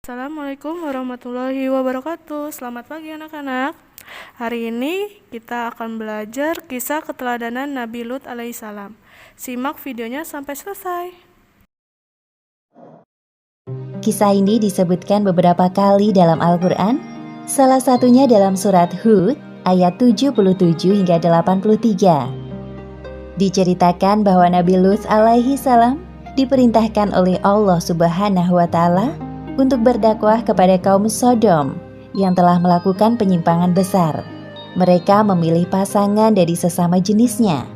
Assalamualaikum warahmatullahi wabarakatuh. Selamat pagi anak-anak. Hari ini kita akan belajar kisah keteladanan Nabi Lut alaihissalam. Simak videonya sampai selesai. Kisah ini disebutkan beberapa kali dalam Al-Quran, salah satunya dalam surat Hud ayat 77 hingga 83. Diceritakan bahwa Nabi Lut alaihissalam diperintahkan oleh Allah Subhanahu wa Ta'ala untuk berdakwah kepada kaum Sodom yang telah melakukan penyimpangan besar. Mereka memilih pasangan dari sesama jenisnya,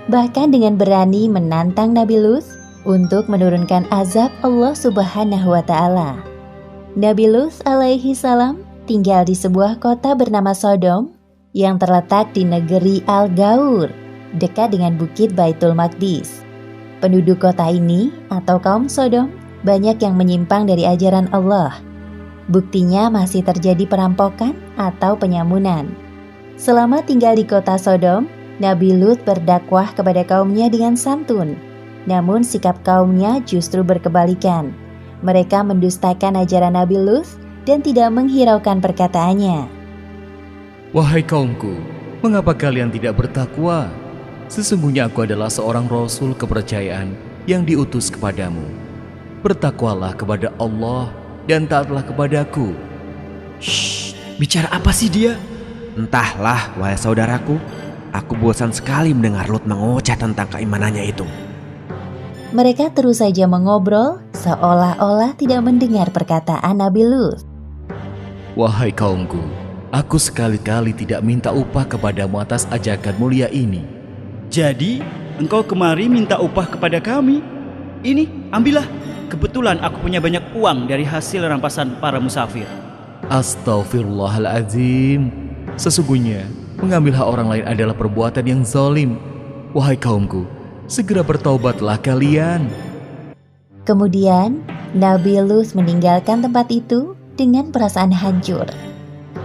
bahkan dengan berani menantang Nabi Lut untuk menurunkan azab Allah Subhanahu wa Ta'ala. Nabi Lut alaihi salam tinggal di sebuah kota bernama Sodom yang terletak di negeri Al-Gaur, dekat dengan bukit Baitul Maqdis. Penduduk kota ini atau kaum Sodom banyak yang menyimpang dari ajaran Allah. Buktinya masih terjadi perampokan atau penyamunan. Selama tinggal di kota Sodom, Nabi Lut berdakwah kepada kaumnya dengan santun. Namun sikap kaumnya justru berkebalikan. Mereka mendustakan ajaran Nabi Lut dan tidak menghiraukan perkataannya. Wahai kaumku, mengapa kalian tidak bertakwa? Sesungguhnya aku adalah seorang rasul kepercayaan yang diutus kepadamu. Bertakwalah kepada Allah dan taatlah kepadaku. Shh, bicara apa sih dia? Entahlah, wahai saudaraku. Aku bosan sekali mendengar Lut mengoceh tentang keimanannya itu. Mereka terus saja mengobrol seolah-olah tidak mendengar perkataan Nabi Lut. Wahai kaumku, aku sekali-kali tidak minta upah kepadamu atas ajakan mulia ini. Jadi, engkau kemari minta upah kepada kami? Ini, ambillah. Kebetulan aku punya banyak uang dari hasil rampasan para musafir. Astaghfirullahaladzim. Sesungguhnya, mengambil hak orang lain adalah perbuatan yang zalim. Wahai kaumku, segera bertaubatlah kalian. Kemudian, Nabi Lut meninggalkan tempat itu dengan perasaan hancur.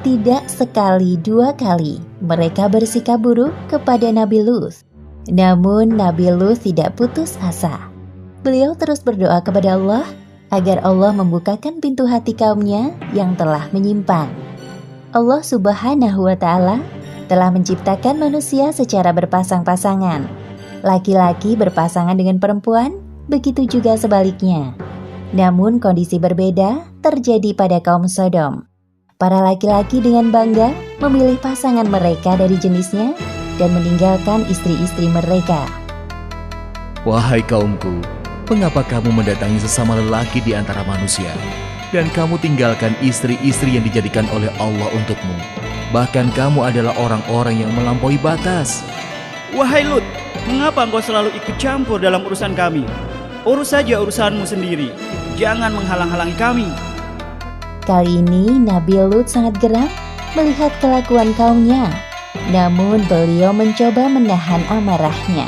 Tidak sekali dua kali mereka bersikap buruk kepada Nabi Lut. Namun Nabi Lut tidak putus asa. Beliau terus berdoa kepada Allah agar Allah membukakan pintu hati kaumnya yang telah menyimpang. Allah Subhanahu wa Ta'ala telah menciptakan manusia secara berpasang-pasangan. Laki-laki berpasangan dengan perempuan, begitu juga sebaliknya. Namun kondisi berbeda terjadi pada kaum Sodom. Para laki-laki dengan bangga memilih pasangan mereka dari jenisnya dan meninggalkan istri-istri mereka. Wahai kaumku, mengapa kamu mendatangi sesama lelaki di antara manusia, dan kamu tinggalkan istri-istri yang dijadikan oleh Allah untukmu? Bahkan kamu adalah orang-orang yang melampaui batas. Wahai Lut, mengapa engkau selalu ikut campur dalam urusan kami? Urus saja urusanmu sendiri. Jangan menghalang-halangi kami. Kali ini Nabi Lut sangat geram melihat kelakuan kaumnya. Namun beliau mencoba menahan amarahnya.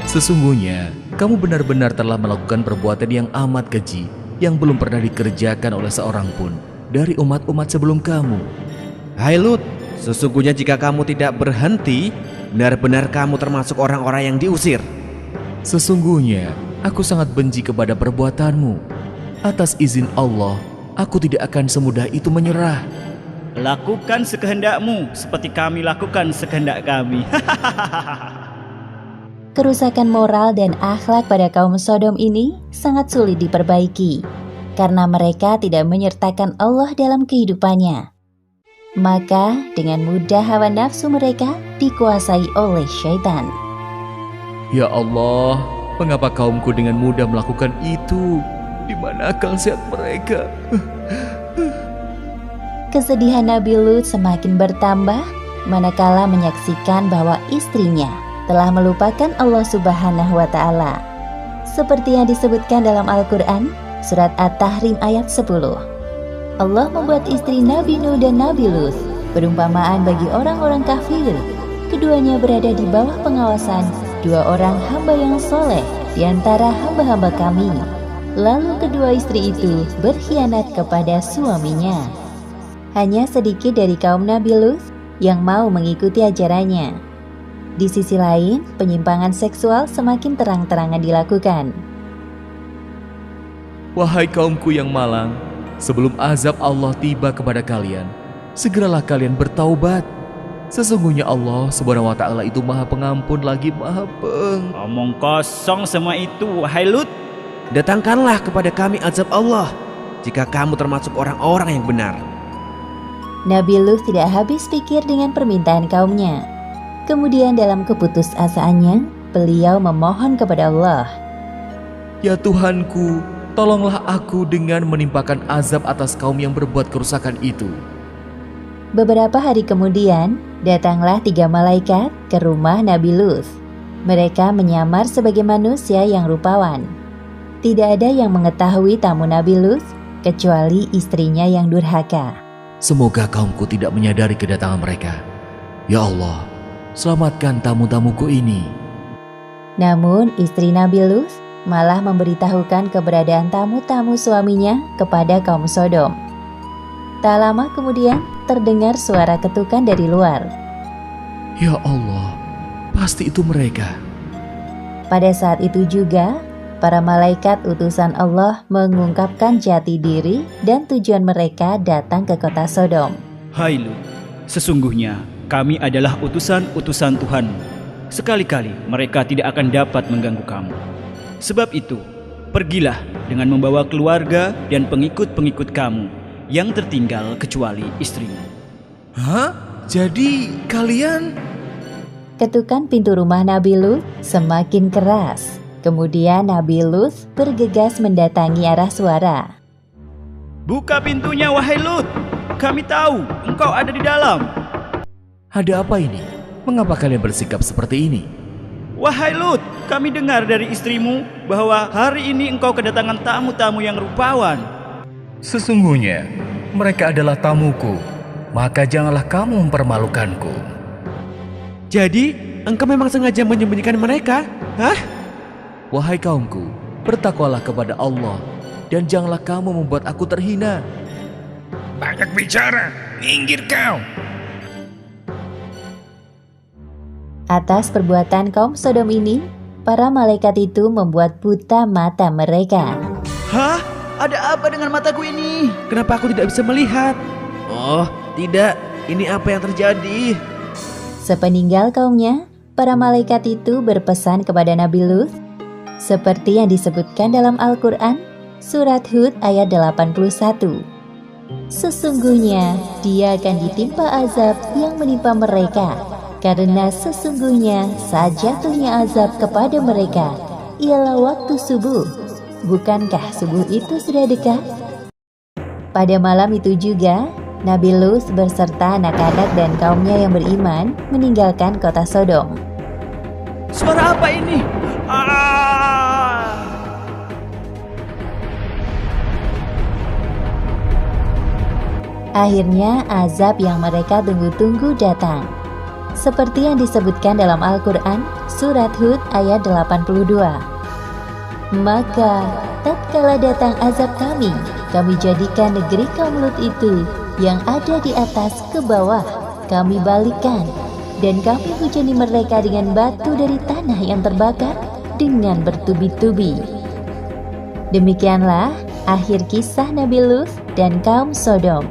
Sesungguhnya, kamu benar-benar telah melakukan perbuatan yang amat keji yang belum pernah dikerjakan oleh seorang pun dari umat-umat sebelum kamu. Hai Lut, sesungguhnya jika kamu tidak berhenti, benar-benar kamu termasuk orang-orang yang diusir. Sesungguhnya, aku sangat benci kepada perbuatanmu. Atas izin Allah, aku tidak akan semudah itu menyerah. Lakukan sekehendakmu seperti kami lakukan sekehendak kami. Kerusakan moral dan akhlak pada kaum Sodom ini sangat sulit diperbaiki karena mereka tidak menyertakan Allah dalam kehidupannya. Maka dengan mudah hawa nafsu mereka dikuasai oleh syaitan. Ya Allah, mengapa kaumku dengan mudah melakukan itu? Di mana akal sehat mereka? Kesedihan Nabi Lut semakin bertambah manakala menyaksikan bahwa istrinya telah melupakan Allah Subhanahu wa Ta'ala. Seperti yang disebutkan dalam Al-Quran, surat At-Tahrim ayat 10. Allah membuat istri Nabi Nuh dan Nabi Lut perumpamaan bagi orang-orang kafir. Keduanya berada di bawah pengawasan dua orang hamba yang soleh di antara hamba-hamba kami. Lalu kedua istri itu berkhianat kepada suaminya. Hanya sedikit dari kaum Nabi Lut yang mau mengikuti ajarannya. Di sisi lain, penyimpangan seksual semakin terang-terangan dilakukan. Wahai kaumku yang malang, sebelum azab Allah tiba kepada kalian, segeralah kalian bertaubat. Sesungguhnya Allah Subhanahu wa Ta'ala itu Maha Pengampun lagi Maha Omong kosong semua itu, wahai Lut. Datangkanlah kepada kami azab Allah jika kamu termasuk orang-orang yang benar. Nabi Lut tidak habis pikir dengan permintaan kaumnya. Kemudian dalam keputusasaannya, beliau memohon kepada Allah. Ya Tuhanku, tolonglah aku dengan menimpakan azab atas kaum yang berbuat kerusakan itu. Beberapa hari kemudian, datanglah 3 malaikat ke rumah Nabi Lut. Mereka menyamar sebagai manusia yang rupawan. Tidak ada yang mengetahui tamu Nabi Lut kecuali istrinya yang durhaka. Semoga kaumku tidak menyadari kedatangan mereka. Ya Allah, selamatkan tamu-tamuku ini. Namun istri Nabi Lut malah memberitahukan keberadaan tamu-tamu suaminya kepada kaum Sodom. Tak lama kemudian terdengar suara ketukan dari luar. Ya Allah, pasti itu mereka. Pada saat itu juga, para malaikat utusan Allah mengungkapkan jati diri dan tujuan mereka datang ke kota Sodom. Hai Lut, sesungguhnya kami adalah utusan-utusan Tuhan. Sekali-kali mereka tidak akan dapat mengganggu kamu. Sebab itu, pergilah dengan membawa keluarga dan pengikut-pengikut kamu yang tertinggal kecuali istrimu. Hah? Jadi kalian... Ketukan pintu rumah Nabi Lut semakin keras. Kemudian Nabi Lut bergegas mendatangi arah suara. Buka pintunya, wahai Lut. Kami tahu engkau ada di dalam. Ada apa ini? Mengapa kalian bersikap seperti ini? Wahai Lut, kami dengar dari istrimu bahwa hari ini engkau kedatangan tamu-tamu yang rupawan. Sesungguhnya, mereka adalah tamuku. Maka janganlah kamu mempermalukanku. Jadi, engkau memang sengaja menyembunyikan mereka? Hah? Wahai kaumku, bertakwalah kepada Allah dan janganlah kamu membuat aku terhina. Banyak bicara, minggir kau. Atas perbuatan kaum Sodom ini, para malaikat itu membuat buta mata mereka. Hah? Ada apa dengan mataku ini? Kenapa aku tidak bisa melihat? Oh, tidak. Ini apa yang terjadi? Sepeninggal kaumnya, para malaikat itu berpesan kepada Nabi Lut, seperti yang disebutkan dalam Al-Quran, surat Hud ayat 81. Sesungguhnya dia akan ditimpa azab yang menimpa mereka, karena sesungguhnya saat jatuhnya azab kepada mereka ialah waktu subuh. Bukankah subuh itu sudah dekat? Pada malam itu juga, Nabi Lut beserta anak-anak dan kaumnya yang beriman meninggalkan kota Sodom. Suara apa ini? Akhirnya azab yang mereka tunggu-tunggu datang. Seperti yang disebutkan dalam Al-Quran, surat Hud ayat 82. Maka tatkala datang azab kami jadikan negeri kaum Lut itu yang ada di atas ke bawah, kami balikan, dan kami hujani mereka dengan batu dari tanah yang terbakar dengan bertubi-tubi. Demikianlah akhir kisah Nabi Lut dan kaum Sodom.